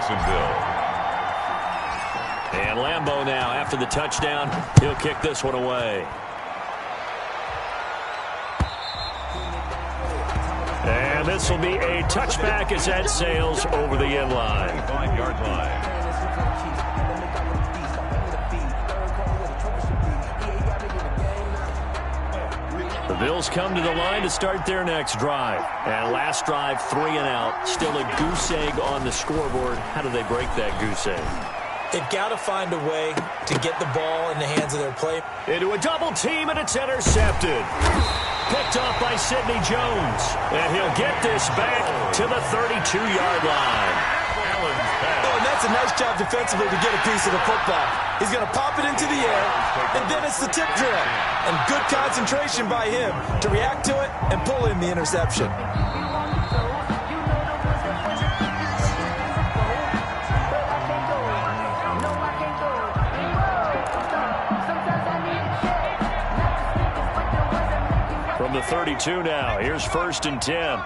Jacksonville. And Lambeau now, after the touchdown, he'll kick this one away. And this will be a touchback as that sails over the end line. 5-yard line. The Bills come to the line to start their next drive. And last drive, 3 and out. Still a goose egg on the scoreboard. How do they break that goose egg? They've got to find a way to get the ball in the hands of their play. Into a double team, and it's intercepted. Picked off by Sidney Jones. And he'll get this back to the 32-yard line. Oh, and that's a nice job defensively to get a piece of the football. He's going to pop it into the air, and then it's the tip drill. And good concentration by him to react to it and pull in the interception. From the 32 now, here's 1st and 10.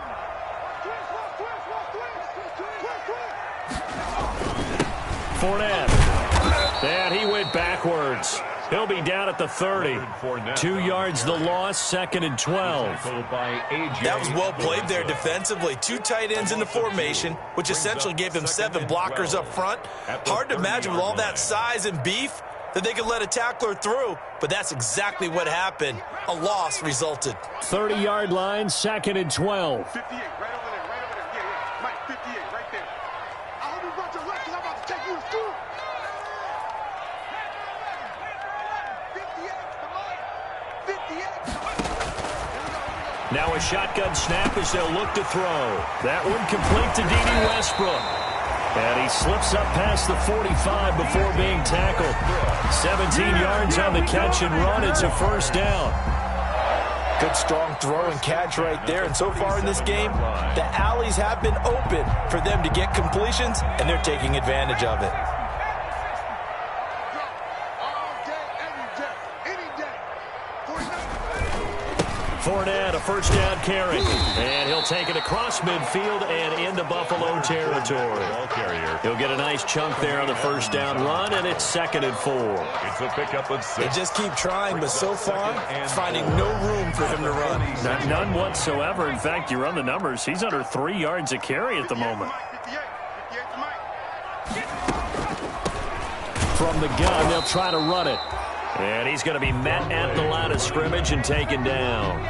Fournette. And he went backwards. He'll be down at the 30. 2 yards the loss, 2nd and 12. That was well played there defensively. 2 tight ends in the formation, which essentially gave them 7 blockers up front. Hard to imagine with all that size and beef that they could let a tackler through, but that's exactly what happened. A loss resulted. 30-yard line, 2nd and 12. 58, right over there, right over there. Yeah. Mike, 58, right there. I hope you brought your left because I'm about to take you to school. 58, Now a shotgun snap as they'll look to throw. That one complete to Dede Westbrook. And he slips up past the 45 before being tackled. 17 yards on the catch and run. It's a 1st down. Good strong throw and catch right there. And so far in this game, the alleys have been open for them to get completions, and they're taking advantage of it. Fournette, a 1st down carry. And he'll take it across midfield and into Buffalo territory. He'll get a nice chunk there on the 1st down run, and it's 2nd and 4. It's a pickup of 6. They just keep trying, but so far, finding no room for him to run. None whatsoever. In fact, you run the numbers, he's under 3 yards a carry at the moment. From the gun, they'll try to run it. And he's going to be met at the line of scrimmage and taken down.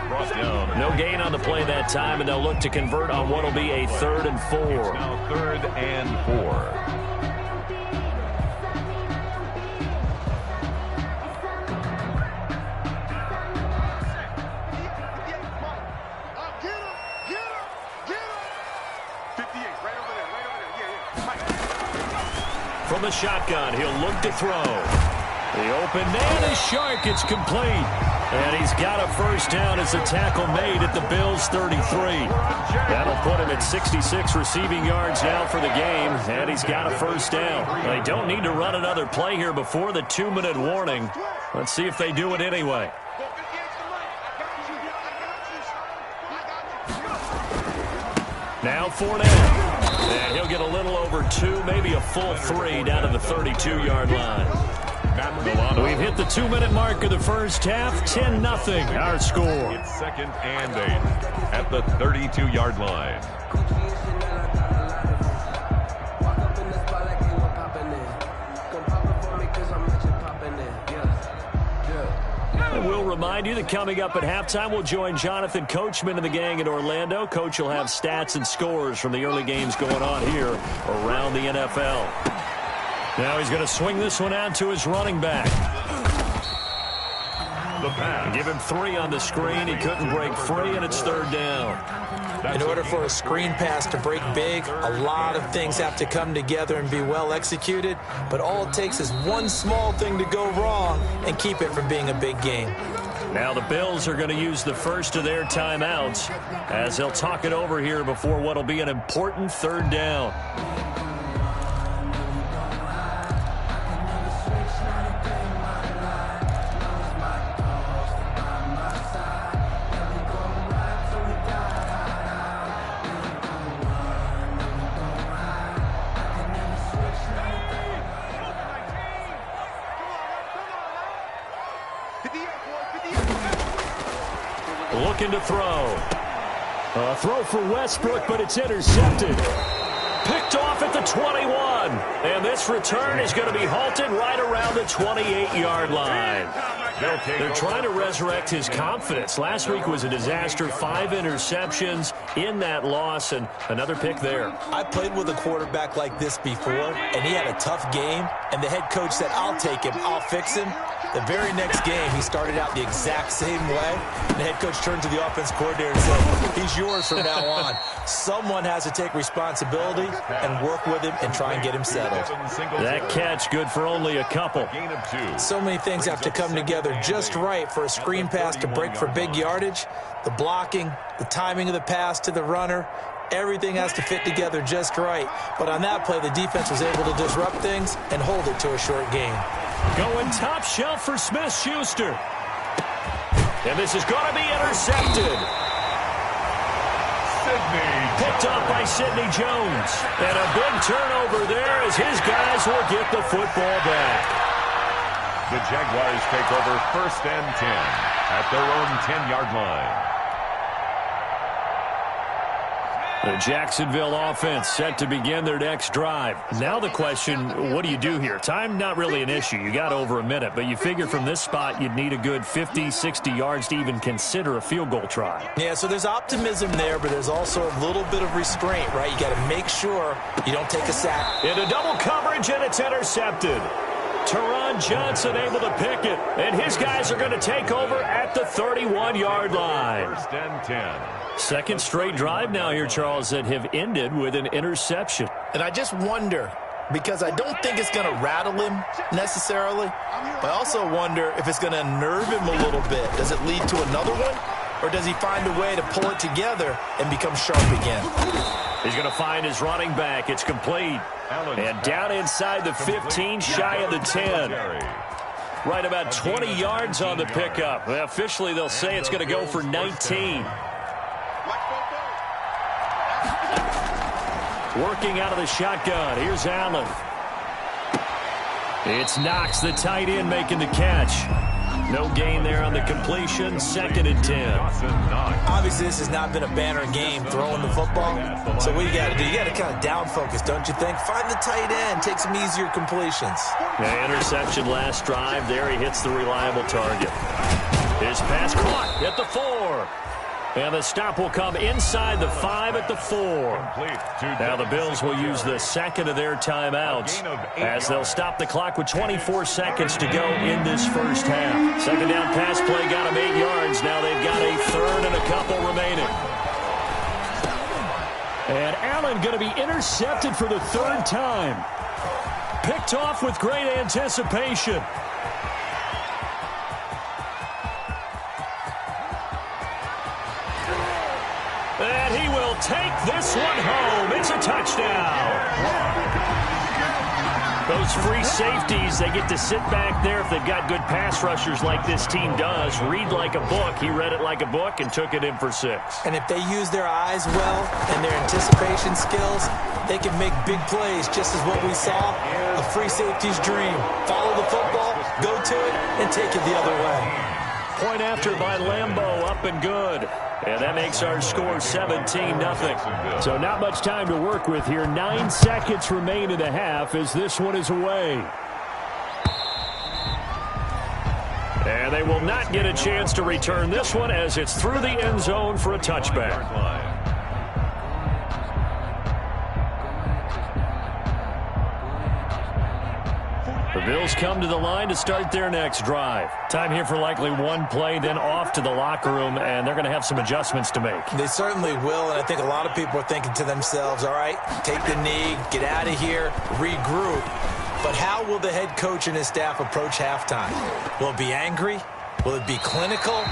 No gain on the play that time, and they'll look to convert on what will be a 3rd and 4. Now 3rd and 4. From the shotgun, he'll look to throw. The open man is Shark. It's complete. And he's got a 1st down as a tackle made at the Bills' 33. That'll put him at 66 receiving yards now for the game. And he's got a 1st down. They don't need to run another play here before the 2-minute warning. Let's see if they do it anyway. Now Fournette. And he'll get a little over 2, maybe a full 3 down to the 32-yard line. We've hit the 2-minute mark of the 1st half. 10-0 our score. It's 2nd and 8 at the 32-yard line. And we'll remind you that coming up at halftime, we'll join Jonathan Coachman and the gang in Orlando. Coach will have stats and scores from the early games going on here around the NFL. Now he's going to swing this one out to his running back. The pass. Give him 3 on the screen. He couldn't break free, and it's 3rd down. In order for a screen pass to break big, a lot of things have to come together and be well executed. But all it takes is one small thing to go wrong and keep it from being a big game. Now the Bills are going to use the first of their timeouts as they'll talk it over here before what will be an important 3rd down. looking to throw. A throw for Westbrook, but it's intercepted. Picked off at the 21. And this return is going to be halted right around the 28-yard line. They're trying to resurrect his confidence. Last week was a disaster. 5 interceptions in that loss, and another pick there. I played with a quarterback like this before, and he had a tough game, and the head coach said, I'll take him, I'll fix him. The very next game, he started out the exact same way. And the head coach turned to the offense coordinator and said, he's yours from now on. Someone has to take responsibility and work with him and try and get him settled. That catch good for only a couple. So many things have to come together just right for a screen pass to break for big yardage. The blocking, the timing of the pass to the runner, everything has to fit together just right. But on that play, the defense was able to disrupt things and hold it to a short game. Going top shelf for Smith-Schuster. And this is going to be intercepted. Picked off by Sidney Jones. And a big turnover there as his guys will get the football back. The Jaguars take over 1st and 10 at their own 10-yard line. The Jacksonville offense set to begin their next drive. Now the question, what do you do here? Time not really an issue. You got over a minute, but you figure from this spot you'd need a good 50, 60 yards to even consider a field goal try. Yeah, so there's optimism there, but there's also a little bit of restraint, right? You got to make sure you don't take a sack. Into double coverage, and it's intercepted. Teron Johnson able to pick it, and his guys are going to take over at the 31-yard line. 1st and 10. Second straight drive now here, Charles, that have ended with an interception. And I just wonder, because I don't think it's going to rattle him necessarily, but I also wonder if it's going to unnerve him a little bit. Does it lead to another one, or does he find a way to pull it together and become sharp again? He's going to find his running back. It's complete. And down inside the 15, shy of the 10. Right about 20 yards on the pickup. Well, officially, they'll say it's going to go for 19. Working out of the shotgun. Here's Allen. It's Knox, the tight end, making the catch. No gain there on the completion. 2nd and 10. Obviously, this has not been a banner game throwing the football. So what you got to do, you got to kind of down focus, don't you think? Find the tight end. Take some easier completions. The interception last drive. There he hits the reliable target. His pass caught at the 4. And the stop will come inside the 5 at the 4. Now the Bills will use the second of their timeouts as they'll stop the clock with 24 seconds to go in this first half. Second down pass play got them 8 yards. Now they've got a third and a couple remaining. And Allen going to be intercepted for the 3rd time. Picked off with great anticipation. And he will take this one home. It's a touchdown. Those free safeties, they get to sit back there if they've got good pass rushers like this team does. Read like a book. He read it like a book and took it in for 6. And if they use their eyes well and their anticipation skills, they can make big plays, just as what we saw, a free safety's dream. Follow the football, go to it, and take it the other way. Point after by Lambeau, up and good. And that makes our score 17-0. So not much time to work with here. 9 seconds remain in the half as this one is away. And they will not get a chance to return this one as it's through the end zone for a touchback. The Bills come to the line to start their next drive. Time here for likely one play, then off to the locker room, and they're going to have some adjustments to make. They certainly will, and I think a lot of people are thinking to themselves, all right, take the knee, get out of here, regroup. But how will the head coach and his staff approach halftime? Will it be angry? Will it be clinical?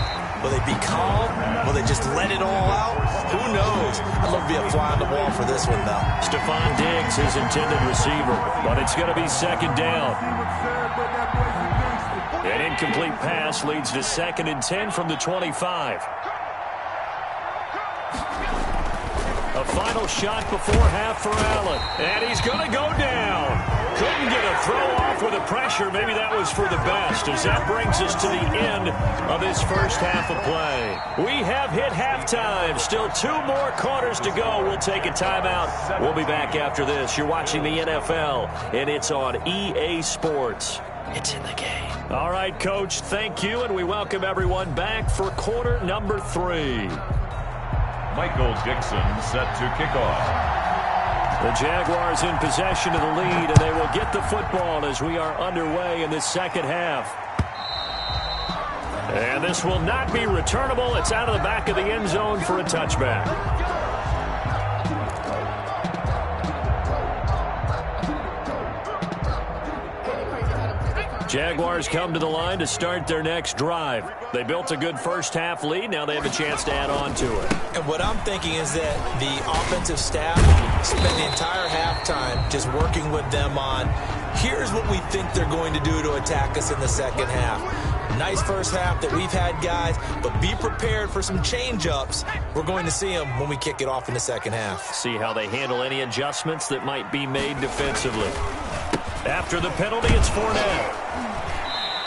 Will they be calm? Will they just let it all out? Who knows? I'd love to be a fly on the wall for this one, though. Stephon Diggs, his intended receiver, but it's going to be 2nd down. An incomplete pass leads to 2nd and 10 from the 25. A final shot before half for Allen, and he's going to go down. Couldn't get a throw off with a the pressure, maybe that was for the best, as that brings us to the end of this first half of play. We have hit halftime. Still 2 more quarters to go. We'll take a timeout. We'll be back after this. You're watching the NFL, and it's on EA Sports. It's in the game. All right, Coach, thank you, and we welcome everyone back for quarter number 3. Michael Dixon set to kick off. The Jaguars in possession of the lead, and they will get the football as we are underway in this second half. And this will not be returnable. It's out of the back of the end zone for a touchback. Jaguars come to the line to start their next drive. They built a good first half lead. Now they have a chance to add on to it. And what I'm thinking is that the offensive staff spent the entire halftime just working with them on, here's what we think they're going to do to attack us in the second half. Nice first half that we've had, guys, but be prepared for some change-ups. We're going to see them when we kick it off in the second half. See how they handle any adjustments that might be made defensively. After the penalty, it's Fournette.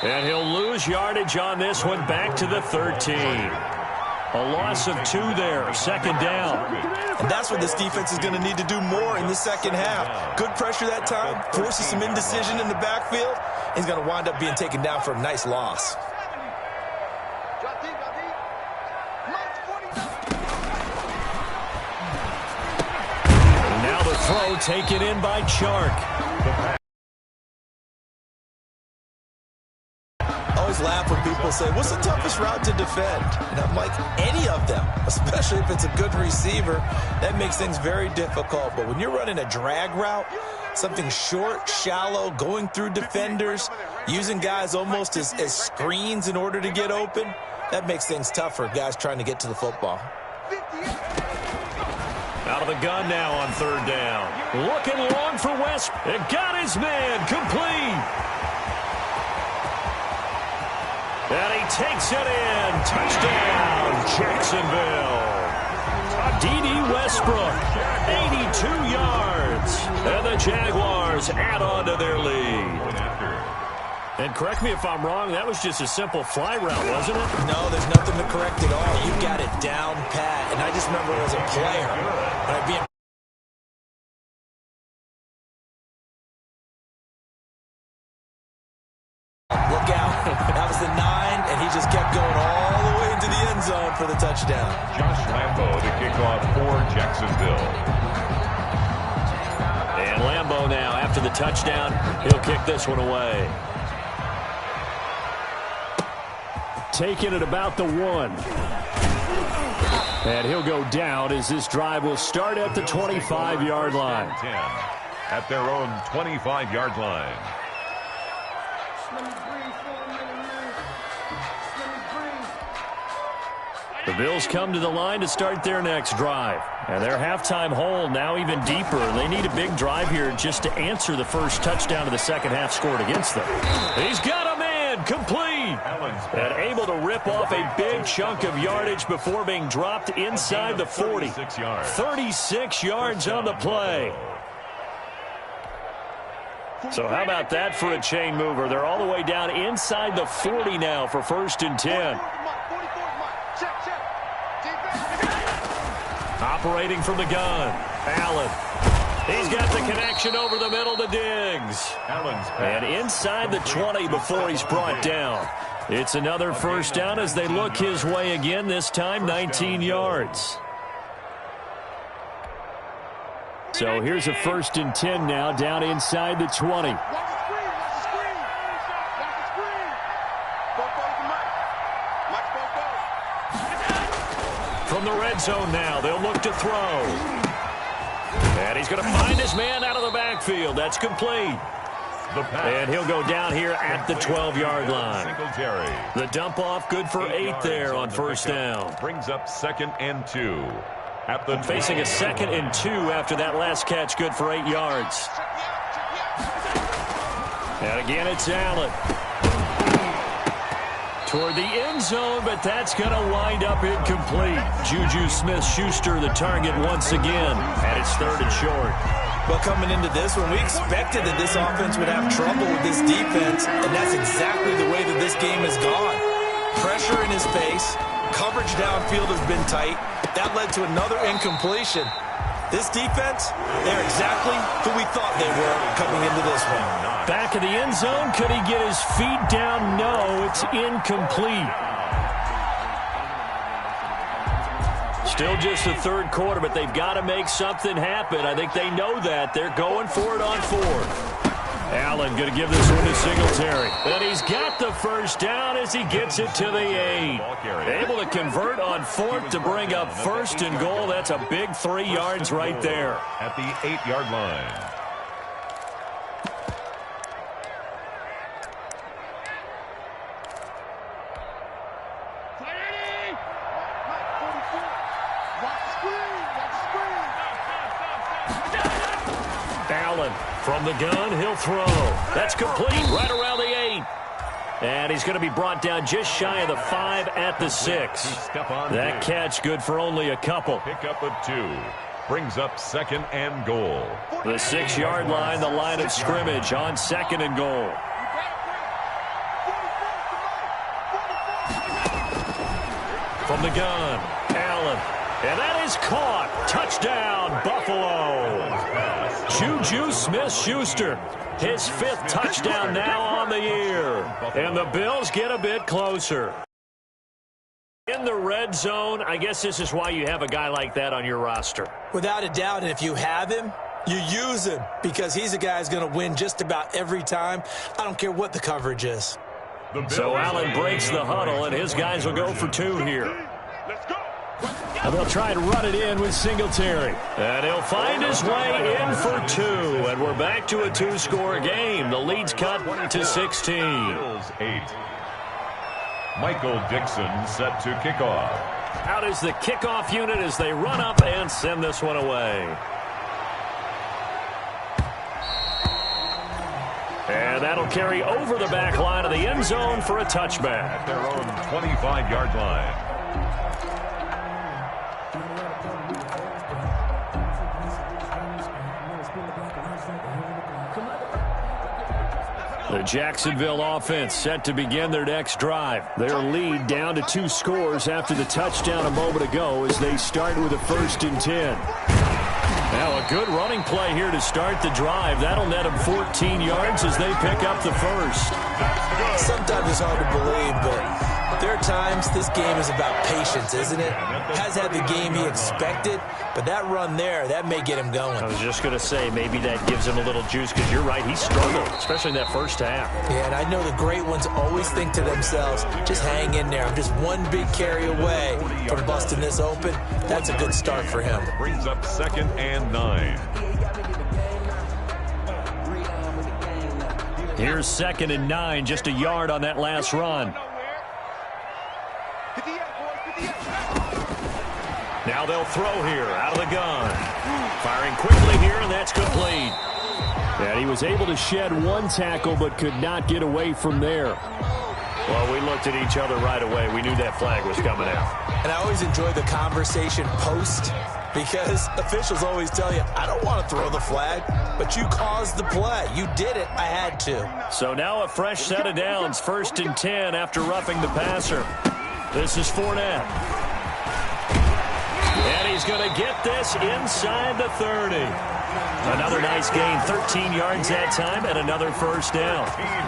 And he'll lose yardage on this one, back to the 13. A loss of 2 there, second down. And that's what this defense is going to need to do more in the second half. Good pressure that time, forces some indecision in the backfield. He's going to wind up being taken down for a nice loss. And now the throw taken in by Chark. Laugh when people say, what's the toughest route to defend? And I'm like, any of them, especially if it's a good receiver. That makes things very difficult. But when you're running a drag route, something short, shallow, going through defenders, using guys almost as screens in order to get open, that makes things tough for guys trying to get to the football. Out of the gun now on third down. Looking long for West. It got his man complete. And he takes it in. Touchdown, Jacksonville. D.D. Westbrook, 82 yards. And the Jaguars add on to their lead. And correct me if I'm wrong, that was just a simple fly route, wasn't it? No, there's nothing to correct at all. You got it down pat. And I just remember as a player, when I'd be in look out. That was the 9, and he just kept going all the way into the end zone for the touchdown. Josh Lambo to kick off for Jacksonville. And Lambo now, after the touchdown, he'll kick this one away. Taking it about the 1. And he'll go down as this drive will start at the 25-yard line. 10 at their own 25-yard line. The Bills come to the line to start their next drive. And their halftime hole now even deeper. They need a big drive here just to answer the first touchdown of the second half scored against them. He's got a man complete. And able to rip off a big chunk of yardage before being dropped inside the 40. 36 yards on the play. So how about that for a chain mover? They're all the way down inside the 40 now for 1st and 10. Operating from the gun, Allen. He's got the connection over the middle to Diggs. And inside the 20 before he's brought down. It's another first down as they look his way again, this time 19 yards. So here's a 1st and 10 now, down inside the 20. From the red zone now, they'll look to throw. And he's going to find his man out of the backfield. That's complete. And he'll go down here at the 12-yard line. The dump off good for 8 there on first down. Brings up 2nd and 2. At the facing a 2nd and 2 after that last catch, good for 8 yards. And again, it's Allen. Toward the end zone, but that's going to wind up incomplete. Juju Smith-Schuster the target once again, and it's 3rd and short. But coming into this one, we expected that this offense would have trouble with this defense, and that's exactly the way that this game has gone. Pressure in his face, coverage downfield has been tight. That led to another incompletion. This defense, they're exactly who we thought they were coming into this one. Back of the end zone, could he get his feet down? No, it's incomplete. Still just the third quarter, but they've got to make something happen. I think they know that. They're going for it on fourth. Allen going to give this one to Singletary. And he's got the first down as he gets it to the 8. Able to convert on fourth to bring up first and goal. That's a big 3 yards right there. At the 8-yard line. Allen from the gun, he'll throw. That's complete right around the 8. And he's going to be brought down just shy of the 5 at the 6. That catch good for only a couple. Pickup of 2. Brings up second and goal. The 6-yard line, the line of scrimmage on second and goal. From the gun, Allen. And that is caught. Touchdown, Buffalo. Juju Smith-Schuster, his 5th touchdown now on the year. And the Bills get a bit closer. In the red zone, I guess this is why you have a guy like that on your roster. Without a doubt, and if you have him, you use him because he's a guy who's going to win just about every time. I don't care what the coverage is. So Allen breaks the huddle, and his guys will go for 2 here. And they'll try and run it in with Singletary. And he'll find his way in for 2. And we're back to a 2-score game. The lead's cut to 16. Bills 8. Michael Dixon set to kick off. Out is the kickoff unit as they run up and send this one away. And that'll carry over the back line of the end zone for a touchback. At their own 25-yard line. The Jacksonville offense set to begin their next drive. Their lead down to 2 scores after the touchdown a moment ago as they start with a 1st and 10. Now a good running play here to start the drive. That'll net them 14 yards as they pick up the first. Sometimes it's hard to believe, but there are times this game is about patience, isn't it? Has had the game he expected, but that run there, that may get him going. I was just going to say, maybe that gives him a little juice because you're right, he struggled, especially in that first half. Yeah, and I know the great ones always think to themselves, just hang in there. I'm just one big carry away from busting this open. That's a good start for him. Brings up 2nd and 9. Here's 2nd and 9, just a yard on that last run. Now they'll throw here out of the gun. Firing quickly here, and that's complete. And he was able to shed 1 tackle but could not get away from there. Well, we looked at each other right away. We knew that flag was coming out. And I always enjoy the conversation post because officials always tell you, I don't want to throw the flag, but you caused the play. You did it. I had to. So now a fresh set of downs, 1st and 10 after roughing the passer. This is Fournette. And he's going to get this inside the 30. Another nice gain, 13 yards that time, and another first down.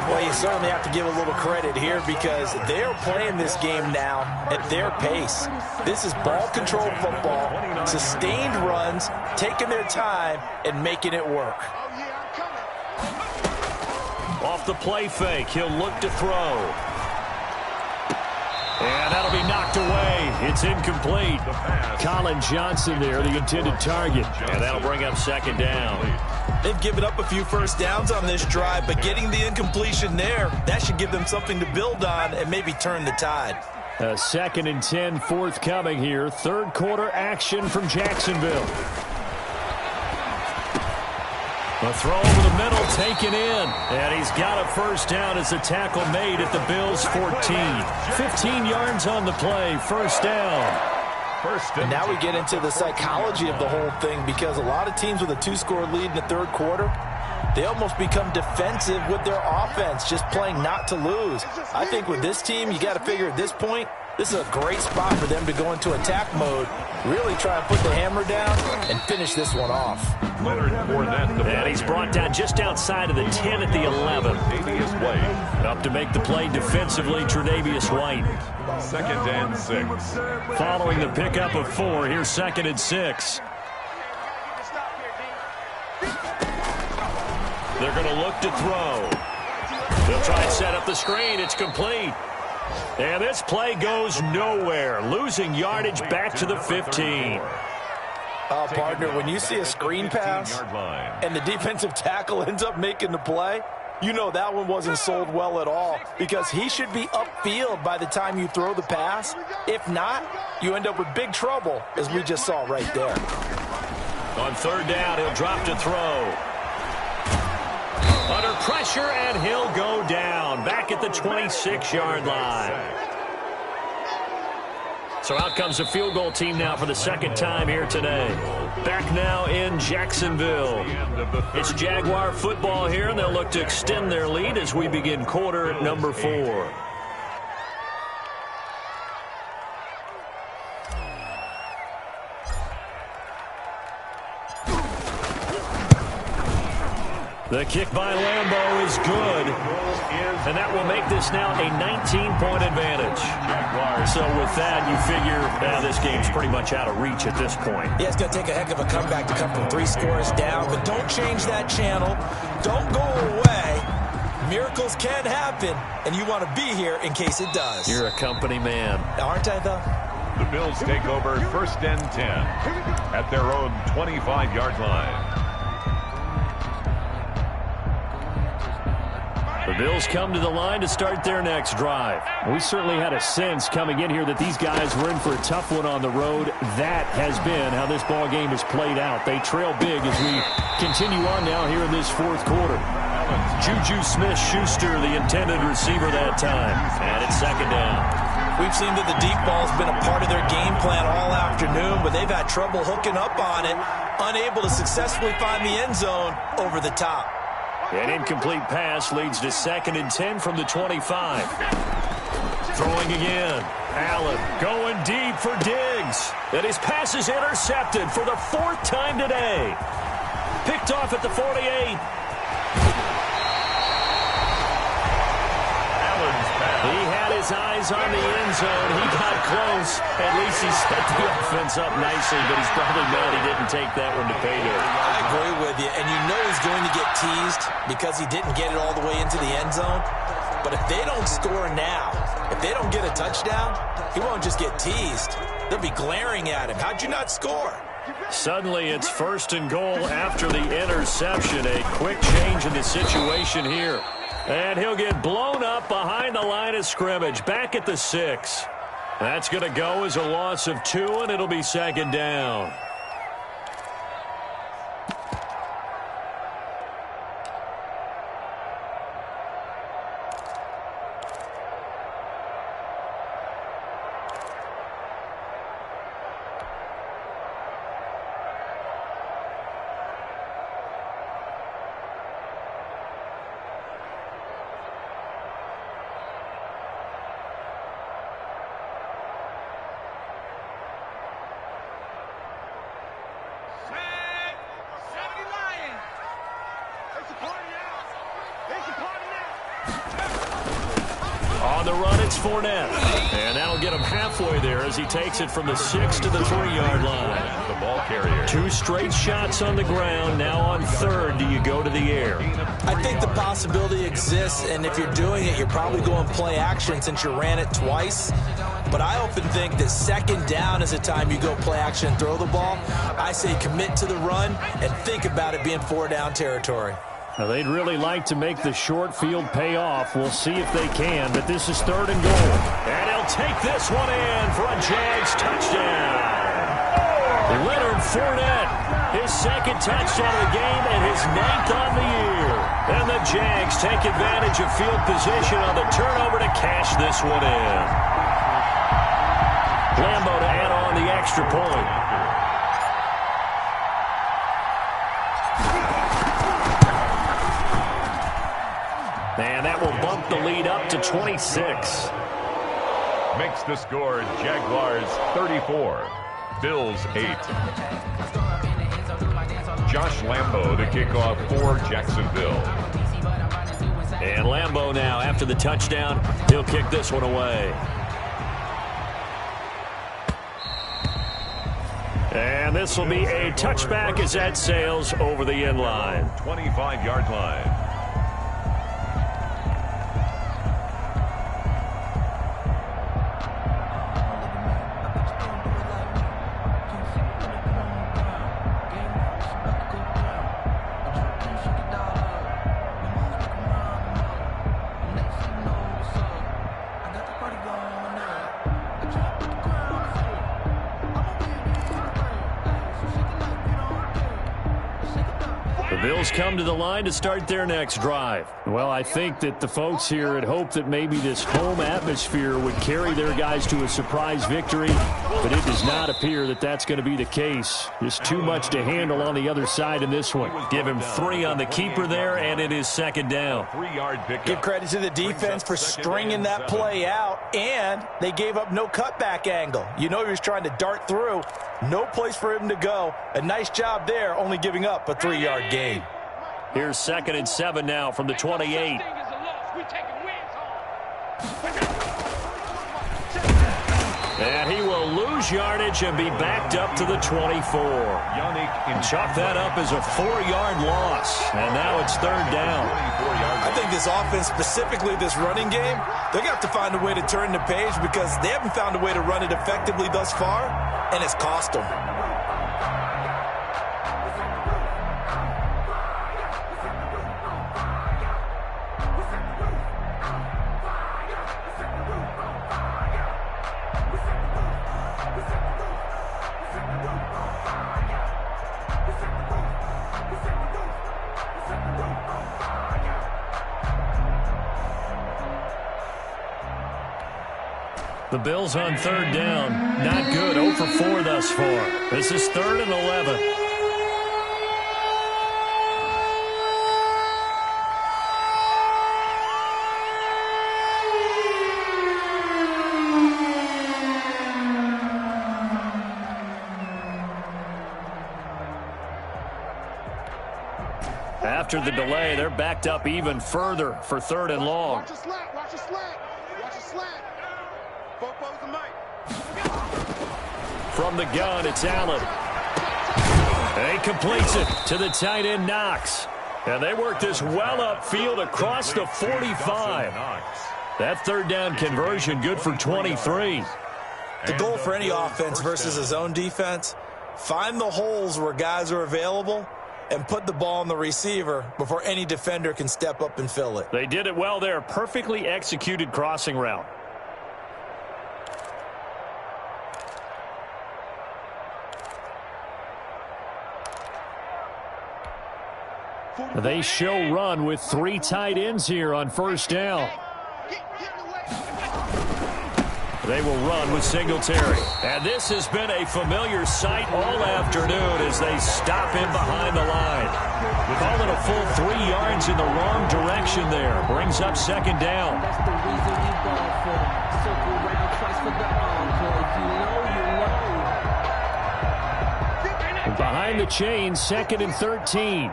Well, you certainly have to give a little credit here because they're playing this game now at their pace. This is ball-controlled football, sustained runs, taking their time, and making it work. Off the play fake, he'll look to throw. And that'll be knocked away. It's incomplete. Colin Johnson there, the intended target. And that'll bring up 2nd down. They've given up a few first downs on this drive, but getting the incompletion there, that should give them something to build on and maybe turn the tide. A 2nd and 10 forthcoming here. 3rd quarter action from Jacksonville. A throw over the middle, taken in. And he's got a first down as a tackle made at the Bills' 14. 15 yards on the play, first down. And now we get into the psychology of the whole thing, because a lot of teams with a 2-score lead in the third quarter, they almost become defensive with their offense, just playing not to lose. I think with this team, you got to figure at this point, this is a great spot for them to go into attack mode, really try and put the hammer down and finish this one off. And he's brought down just outside of the 10 at the 11. Up to make the play defensively, Tre'Davious White. 2nd and 6. Following the pickup of 4, here's 2nd and 6. They're going to look to throw. They'll try and set up the screen. It's complete. And this play goes nowhere. Losing yardage back to the 15. Partner, when you see a screen pass and the defensive tackle ends up making the play, you know that one wasn't sold well at all, because he should be upfield by the time you throw the pass. If not, you end up with big trouble, as we just saw right there. On 3rd down, he'll drop to throw. Under pressure, and he'll go down. Back at the 26-yard line. So out comes the field goal team now for the 2nd time here today. Back now in Jacksonville. It's Jaguar football here, and they'll look to extend their lead as we begin quarter number 4. The kick by Lambeau is good, and that will make this now a 19-point advantage. So with that, you figure this game's pretty much out of reach at this point. Yeah, it's going to take a heck of a comeback to come from 3 scores down, but don't change that channel. Don't go away. Miracles can happen, and you want to be here in case it does. You're a company man. Aren't I, though? The Bills take over 1st and 10 at their own 25-yard line. The Bills come to the line to start their next drive. We certainly had a sense coming in here that these guys were in for a tough one on the road. That has been how this ball game has played out. They trail big as we continue on now here in this 4th quarter. Juju Smith-Schuster, the intended receiver that time. And it's 2nd down. We've seen that the deep ball's been a part of their game plan all afternoon, but they've had trouble hooking up on it, unable to successfully find the end zone over the top. An incomplete pass leads to 2nd and 10 from the 25. Throwing again. Allen going deep for Diggs. And his pass is intercepted for the 4th time today. Picked off at the 48. He had his eyes on the end zone. He got close. At least he set the offense up nicely, but he's probably mad he didn't take that one to pay dirt. I agree with you, and you know he's going to get teased because he didn't get it all the way into the end zone. But if they don't score now, if they don't get a touchdown, he won't just get teased. They'll be glaring at him. How'd you not score? Suddenly it's 1st and goal after the interception. A quick change in the situation here. And he'll get blown up behind the line of scrimmage, back at the 6. That's going to go as a loss of 2, and it'll be 2nd down. On the run, it's Fournette. And that'll get him halfway there as he takes it from the 6 to the 3-yard line. The ball carrier. 2 straight shots on the ground. Now on 3rd, do you go to the air? I think the possibility exists, and if you're doing it, you're probably going play action since you ran it twice. But I often think that 2nd down is the time you go play action and throw the ball. I say commit to the run and think about it being 4-down territory. Now, they'd really like to make the short field pay off. We'll see if they can, but this is 3rd and goal. And he'll take this one in for a Jags touchdown. Leonard Fournette, his 2nd touchdown of the game and his 9th on the year. And the Jags take advantage of field position on the turnover to cash this one in. Lambeau to add on the extra point. And that will bump the lead up to 26. Makes the score Jaguars 34, Bills 8. Josh Lambo to kick off for Jacksonville. And Lambo now, after the touchdown, he'll kick this one away. And this will be a touchback as that sails over the end line. 25-yard line. Bills come to the line to start their next drive. Well, I think that the folks here had hoped that maybe this home atmosphere would carry their guys to a surprise victory, but it does not appear that that's going to be the case. Just too much to handle on the other side in this one. Give him 3 on the keeper there, and it is second down. 3-yard pickup. Give credit to the defense for stringing that play out, and they gave up no cutback angle. You know he was trying to dart through. No place for him to go. A nice job there, only giving up a 3-yard gain. Here's 2nd and 7 now from the 28. And he will lose yardage and be backed up to the 24. And chalk that up as a 4-yard loss. And now it's 3rd down. I think this offense, specifically this running game, they're going to have to find a way to turn the page because they haven't found a way to run it effectively thus far, and it's cost them. The Bills on 3rd down. Not good. 0 for 4 thus far. This is 3rd and 11. After the delay, they're backed up even further for 3rd and long. Watch a slant, watch a slant, watch a slant. From the gun, it's Allen. And he completes it to the tight end, Knox. And they work this well upfield across the 45. That 3rd down conversion good for 23. The goal for any offense versus his own defense, find the holes where guys are available and put the ball on the receiver before any defender can step up and fill it. They did it well there. Perfectly executed crossing route. They show run with 3 tight ends here on 1st down. They will run with Singletary. And this has been a familiar sight all afternoon as they stop him behind the line. Call it a full 3 yards in the wrong direction there. Brings up 2nd down. That's the reason we ball for them. Circle around twice for the encore. You know. Behind the chain, 2nd and 13.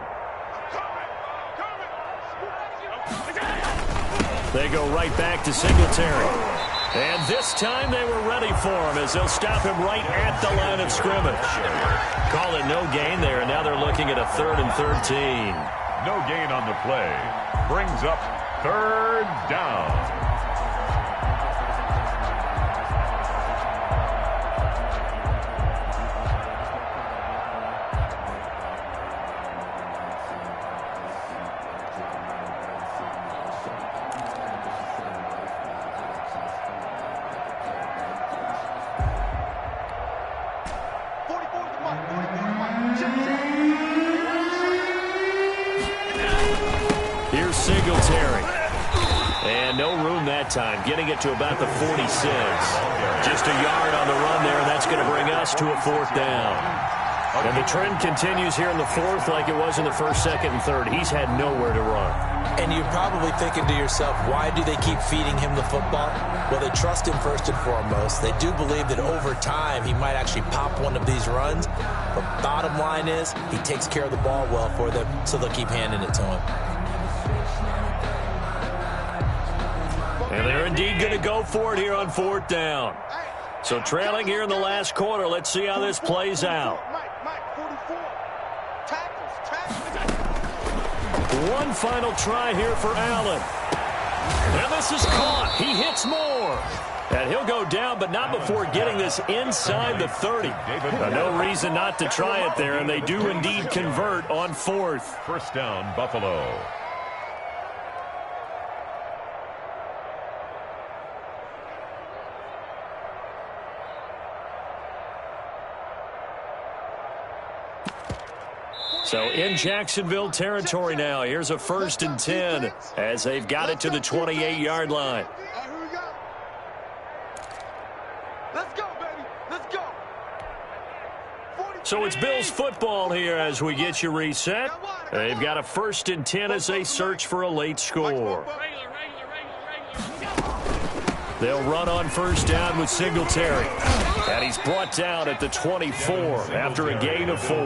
They go right back to Singletary. And this time they were ready for him as they'll stop him right at the line of scrimmage. Call it no gain there, and now they're looking at a 3rd and 13. No gain on the play. Brings up 3rd down. Here's Singletary. And no room that time, getting it to about the 46. Just a yard on the run there, and that's going to bring us to a 4th down. And the trend continues here in the 4th like it was in the 1st, 2nd, and 3rd. He's had nowhere to run. And you're probably thinking to yourself, why do they keep feeding him the football? Well, they trust him first and foremost. They do believe that over time he might actually pop one of these runs. But bottom line is he takes care of the ball well for them, so they'll keep handing it to him. And they're indeed going to go for it here on 4th down. So trailing here in the last quarter, let's see how this plays out. One final try here for Allen. And this is caught. He hits more. And he'll go down, but not before getting this inside the 30. No reason not to try it there, and they do indeed convert on 4th. 1st down, Buffalo. So in Jacksonville territory now. Here's a 1st and 10 as they've got it to the 28-yard line. Here we go. Let's go, baby. Let's go. So it's Bills football here as we get you reset. They've got a 1st and 10 as they search for a late score. They'll run on 1st down with Singletary. And he's brought down at the 24 after a gain of 4.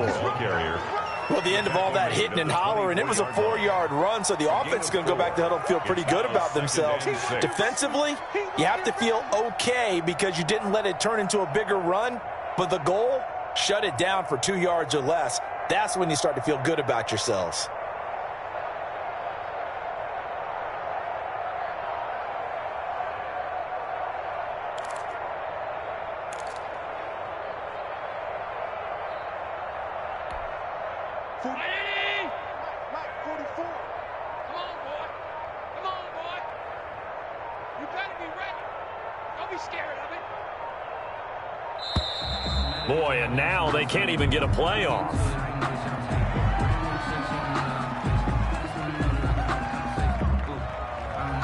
Well, the end of all that hitting and hollering, it was a 4-yard run, so the offense is going to go back to huddle and feel pretty good about themselves. Defensively, you have to feel okay because you didn't let it turn into a bigger run, but the goal, shut it down for 2 yards or less. That's when you start to feel good about yourselves. Boy, and now they can't even get a play off.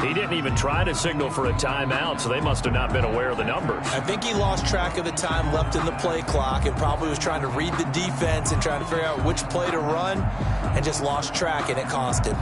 He didn't even try to signal for a timeout, so they must have not been aware of the numbers. I think he lost track of the time left in the play clock and probably was trying to read the defense and trying to figure out which play to run and just lost track, and it cost him.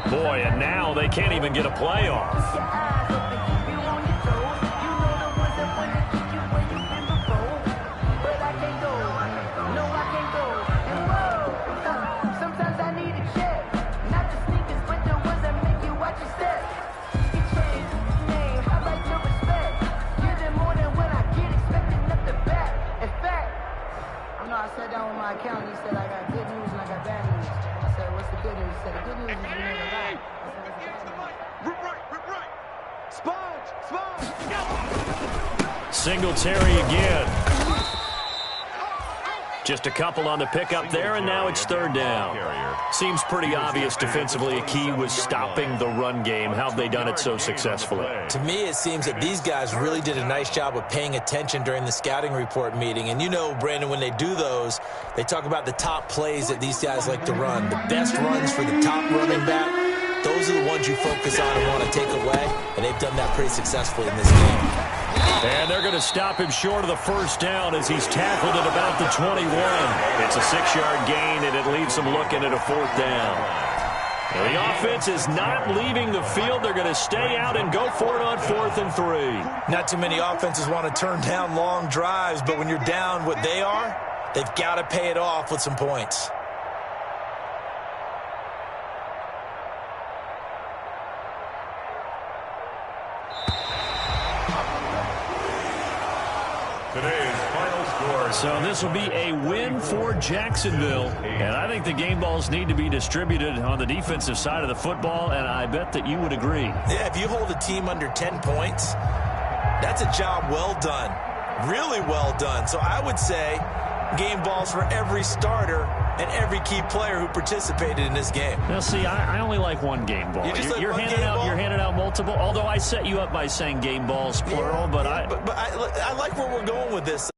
Boy, and now they can't even get a play off. I sat down with my accountant. He said, I got good news and I got bad news. I said, what's the good news? He said, the good news is you made a lot. Right. Singletary again. Just a couple on the pickup there, and now it's 3rd down. Seems pretty obvious defensively a key was stopping the run game. How have they done it so successfully? To me, it seems that these guys really did a nice job of paying attention during the scouting report meeting. And you know, Brandon, when they do those, they talk about the top plays that these guys like to run. The best runs for the top running back, those are the ones you focus on and want to take away. And they've done that pretty successfully in this game. And they're going to stop him short of the 1st down as he's tackled at about the 21. It's a 6-yard gain, and it leaves them looking at a 4th down. And the offense is not leaving the field. They're going to stay out and go for it on 4th and 3. Not too many offenses want to turn down long drives, but when you're down what they are, they've got to pay it off with some points. Today's final score, So this will be a win for Jacksonville. And I think the game balls need to be distributed on the defensive side of the football, and I bet that you would agree. Yeah, if you hold a team under 10 points, that's a job well done. Really well done. So I would say game balls for every starter and every key player who participated in this game. Now, see, I only like one game ball. You're handing out multiple, although I set you up by saying game balls, plural. Yeah, but I like where we're going with this.